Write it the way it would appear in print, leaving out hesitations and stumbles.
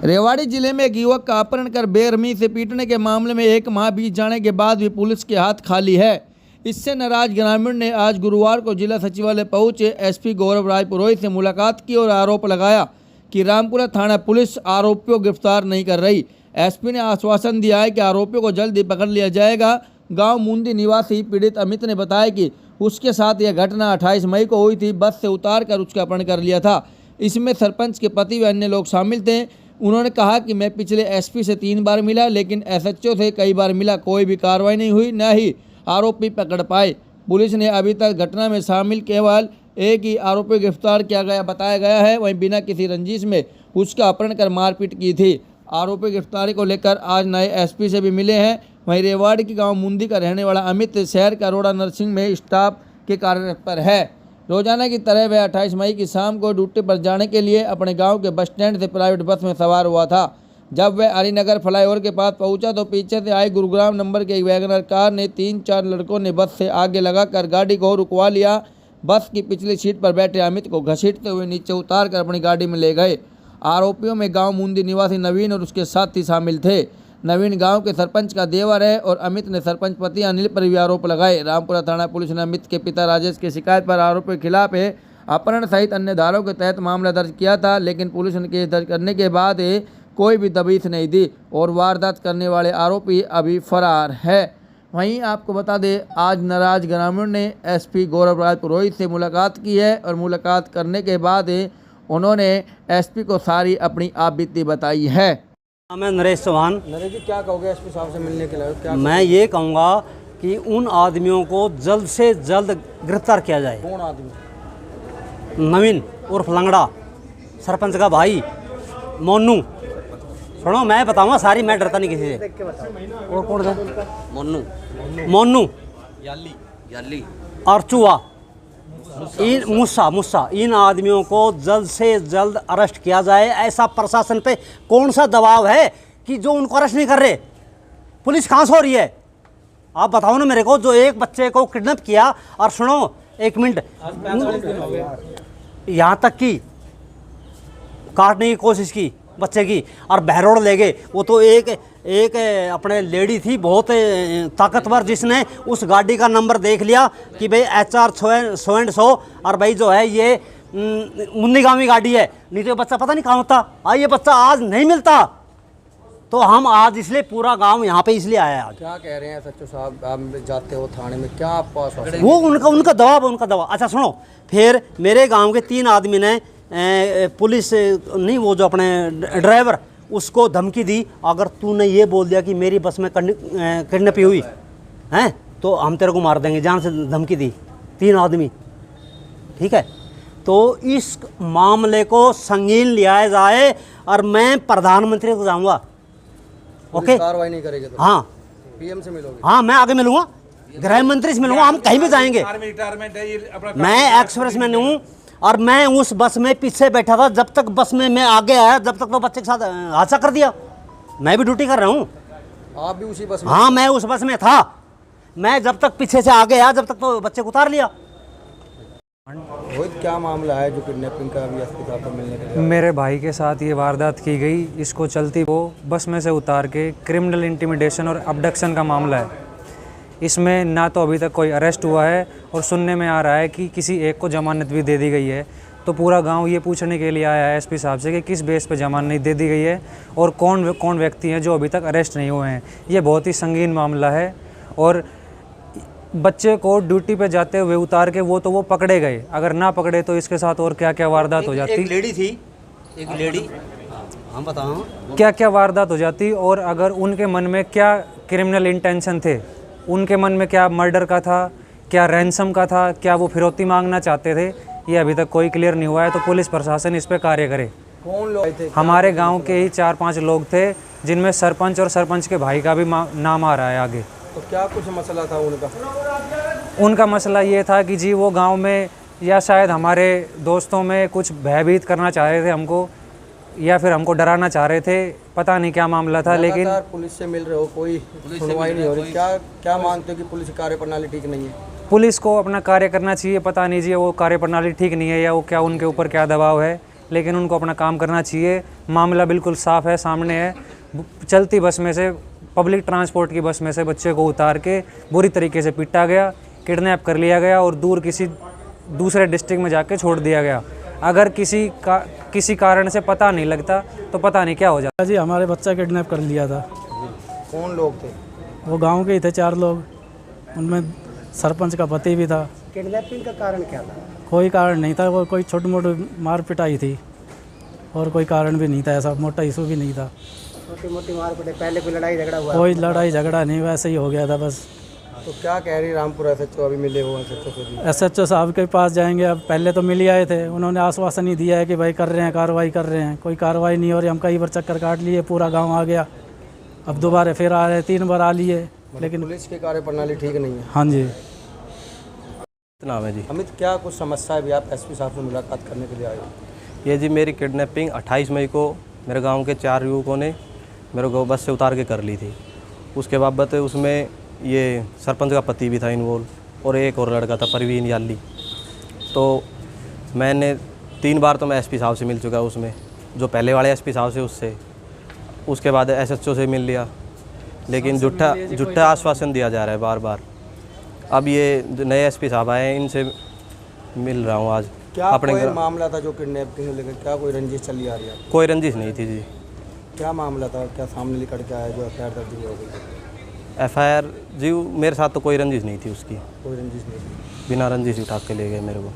रेवाड़ी जिले में एक युवक का अपहरण कर बेरहमी से पीटने के मामले में 1 माह बीत जाने के बाद भी पुलिस के हाथ खाली है। इससे नाराज ग्रामीण ने आज गुरुवार को जिला सचिवालय पहुंचे एसपी गौरव राय पुरोहित से मुलाकात की और आरोप लगाया कि रामपुरा थाना पुलिस आरोपियों को गिरफ्तार नहीं कर रही। एसपी ने आश्वासन दिया है कि आरोपियों को जल्द ही पकड़ लिया जाएगा। गाँव मुंदी निवासी पीड़ित अमित ने बताया कि उसके साथ यह घटना 28 मई को हुई थी। बस से उतार कर उसका अपहरण कर लिया था। इसमें सरपंच के पति व अन्य लोग शामिल थे। उन्होंने कहा कि मैं पिछले एसपी से 3 बार मिला, लेकिन एसएचओ से कई बार मिला, कोई भी कार्रवाई नहीं हुई, न ही आरोपी पकड़ पाए। पुलिस ने अभी तक घटना में शामिल केवल एक ही आरोपी गिरफ्तार किया गया बताया गया है। वहीं बिना किसी रंजिश में उसका अपहरण कर मारपीट की थी। आरोपी गिरफ्तारी को लेकर आज नए एसपी से भी मिले हैं। वहीं रेवाड़ी के गाँव मुंदी का रहने वाला अमित शहर का अरोड़ा नर्सिंग में स्टाफ के कार्य पर है। रोजाना की तरह वह 28 मई की शाम को ड्यूटी पर जाने के लिए अपने गांव के बस स्टैंड से प्राइवेट बस में सवार हुआ था। जब वह अलीनगर फ्लाईओवर के पास पहुंचा तो पीछे से आई गुरुग्राम नंबर के एक वैगनर कार ने 3-4 लड़कों ने बस से आगे लगाकर गाड़ी को रुकवा लिया। बस की पिछली सीट पर बैठे अमित को घसीटते हुए नीचे उतार कर अपनी गाड़ी में ले गए। आरोपियों में गाँव मुंदी निवासी नवीन और उसके साथी शामिल थे। नवीन गांव के सरपंच का देवर है और अमित ने सरपंच पति अनिल पर भी आरोप लगाए। रामपुरा थाना पुलिस ने अमित के पिता राजेश की शिकायत पर आरोपी के खिलाफ अपहरण सहित अन्य धाराओं के तहत मामला दर्ज किया था, लेकिन पुलिस ने केस दर्ज करने के बाद कोई भी दबिश नहीं दी और वारदात करने वाले आरोपी अभी फरार है। वहीं आपको बता दें, आज नाराज ग्रामीण ने एसपी गौरव राय पुरोहित से मुलाकात की है और मुलाकात करने के बाद उन्होंने एसपी को सारी अपनी आपबीती बताई है। मैं नरेश चौहान। नरेश जी, क्या कहोगे एसपी साहब से मिलने के लिए? मैं ये कहूँगा कि उन आदमियों को जल्द से जल्द गिरफ्तार किया जाए। कौन आदमी? नवीन उर्फ लंगड़ा, सरपंच का भाई मोनू। सुनो, मैं बताऊँगा सारी, मैं डरता नहीं किसी से। और कौन था? मोनू याली और चूहा, मुस्सा। इन आदमियों को जल्द से जल्द अरेस्ट किया जाए। ऐसा प्रशासन पे कौन सा दबाव है कि जो उनको अरेस्ट नहीं कर रहे? पुलिस कहाँ से हो रही है? आप बताओ ना मेरे को। जो एक बच्चे को किडनैप किया, और सुनो 1 मिनट, यहाँ तक कि काटने की कोशिश की बच्चे की और बहरोड़ ले गए। वो तो एक अपने लेडी थी बहुत ताकतवर, जिसने उस गाड़ी का नंबर देख लिया कि भाई HR 100 और भाई जो है ये मुन्नीगामी गाड़ी है। नहीं तो बच्चा पता नहीं कहाँ होता। ये बच्चा आज नहीं मिलता। तो हम आज इसलिए पूरा गांव यहाँ पे इसलिए आया है। क्या कह रहे हैं सच्चो साहब? आप जाते हो थाने में, क्या आपको आश्वासन? वो उनका दबाव। अच्छा सुनो, फिर मेरे गाँव के 3 आदमी ने पुलिस नहीं, वो जो अपने ड्राइवर, उसको धमकी दी, अगर तूने ये बोल दिया कि मेरी बस में किडनैप हुई है तो हम तेरे को मार देंगे, जान से धमकी दी 3 आदमी। ठीक है, तो इस मामले को संगीन लिया जाए और मैं प्रधानमंत्री को जाऊंगा। ओके, कार्रवाई नहीं करेंगे तो? हाँ, पीएम से मिलोगे? हाँ, मैं आगे मिलूंगा, गृह मंत्री से मिलूंगा, हम कहीं भी जाएंगे। मैं एक्सप्रेस में हूँ और मैं उस बस में पीछे बैठा था। जब तक बस में मैं आगे आया, जब तक तो बच्चे के साथ हादसा कर दिया। मैं भी ड्यूटी कर रहा हूँ। आप भी उसी बस में? हाँ, मैं उस बस में था। मैं जब तक पीछे से आगे आया, जब तक तो बच्चे को उतार लिया। क्या मामला है जो किडनैपिंग का अभी एसपी साहब को मिलने के लिए? मेरे भाई के साथ ये वारदात की गई। इसको चलती वो बस में से उतार के क्रिमिनल इंटिमिडेशन और अबडक्शन का मामला है। इसमें ना तो अभी तक कोई अरेस्ट हुआ है और सुनने में आ रहा है कि किसी एक को जमानत भी दे दी गई है। तो पूरा गांव ये पूछने के लिए आया है एसपी साहब से कि किस बेस पे जमानत दे दी गई है और कौन व्यक्ति हैं जो अभी तक अरेस्ट नहीं हुए हैं। ये बहुत ही संगीन मामला है और बच्चे को ड्यूटी पे जाते हुए उतार के वो पकड़े गए। अगर ना पकड़े तो इसके साथ और क्या क्या वारदात हो जाती। एक लेडी थी, एक लेडी, हम बताओ क्या क्या वारदात हो जाती। और अगर उनके मन में क्या क्रिमिनल इंटेंशन थे, उनके मन में क्या मर्डर का था, क्या रैंसम का था, क्या वो फिरौती मांगना चाहते थे, ये अभी तक कोई क्लियर नहीं हुआ है। तो पुलिस प्रशासन इस पे कार्य करे। कौन लोग थे? हमारे गांव के ही 4-5 लोग थे, जिनमें सरपंच और सरपंच के भाई का भी नाम आ रहा है आगे। तो क्या कुछ मसला था उनका? उनका मसला ये था कि जी वो गांव में या शायद हमारे दोस्तों में कुछ भयभीत करना चाह रहे थे हमको, या फिर हमको डराना चाह रहे थे। पता नहीं क्या मामला था, लेकिन पुलिस से मिल रहे हो, कोई सुनवाई नहीं हो रही। क्या मानते हो कि पुलिस कार्य प्रणाली ठीक नहीं है? पुलिस को अपना कार्य करना चाहिए। पता नहीं जी वो कार्य प्रणाली ठीक नहीं है या वो क्या, उनके ऊपर क्या दबाव है, लेकिन उनको अपना काम करना चाहिए। मामला बिल्कुल साफ़ है, सामने है। चलती बस में से, पब्लिक ट्रांसपोर्ट की बस में से बच्चे को उतार के बुरी तरीके से पीटा गया, किडनैप कर लिया गया और दूर किसी दूसरे डिस्ट्रिक्ट में जाके छोड़ दिया गया। अगर किसी कारण से पता नहीं लगता तो पता नहीं क्या हो जाता। जी हमारे बच्चा किडनैप कर लिया था। कौन लोग थे? वो गांव के ही थे 4 लोग, उनमें सरपंच का पति भी था। किडनैपिंग का कारण क्या था? कोई कारण नहीं था, वो कोई छोटी मोटी मार पिटाई थी और कोई कारण भी नहीं था, ऐसा मोटा इशू भी नहीं था। छोटी मोटी मार पड़े, पहले कोई लड़ाई झगड़ा हुआ? कोई लड़ाई झगड़ा नहीं, वैसे ही हो गया था बस। तो क्या कह रही रामपुर एसएचओ अभी मिले हो एसएचओ से भी? एसएचओ साहब के पास जाएंगे, अब पहले तो मिल ही आए थे, उन्होंने आश्वासन ही दिया है कि भाई कर रहे हैं, कार्रवाई कर रहे हैं। कोई कार्रवाई नहीं हो रही, हम कई बार चक्कर काट लिए, पूरा गाँव आ गया, अब दोबारा फिर आ रहे, 3 बार आ लिए, लेकिन पुलिस की कार्यप्रणाली ठीक नहीं है। हाँ जी। नाम है जी। अमित, क्या कुछ समस्या है भी? आप एसपी साहब से मुलाकात करने के लिए आए हो? ये जी मेरी किडनैपिंग 28 मई को मेरे गांव के 4 युवकों ने मेरे को बस से उतार के कर ली थी। उसके बाबत उसमें ये सरपंच का पति भी था इन्वॉल्व और एक और लड़का था परवीन याली। तो मैंने 3 बार तो मैं एसपी साहब से मिल चुका उसमें, जो पहले वाले एसपी साहब से उससे, उसके बाद एसएचओ से मिल लिया, लेकिन झूठा आश्वासन दिया जा रहा है बार बार। अब ये जो नए एसपी साहब आए हैं इनसे मिल रहा हूँ आज। क्या कोई मामला था जो किडनैपिंग को लेकर? क्या कोई रंजिश चली आ रही है? कोई रंजिश नहीं थी जी। क्या मामला था? क्या सामने निकल के आया जो एफआईआर दर्ज हो गई? एफआईआर जी मेरे साथ तो कोई रंजिश नहीं थी उसकी, कोई रंजिश नहीं थी। बिना रंजिश उठा के ले गए मेरे को।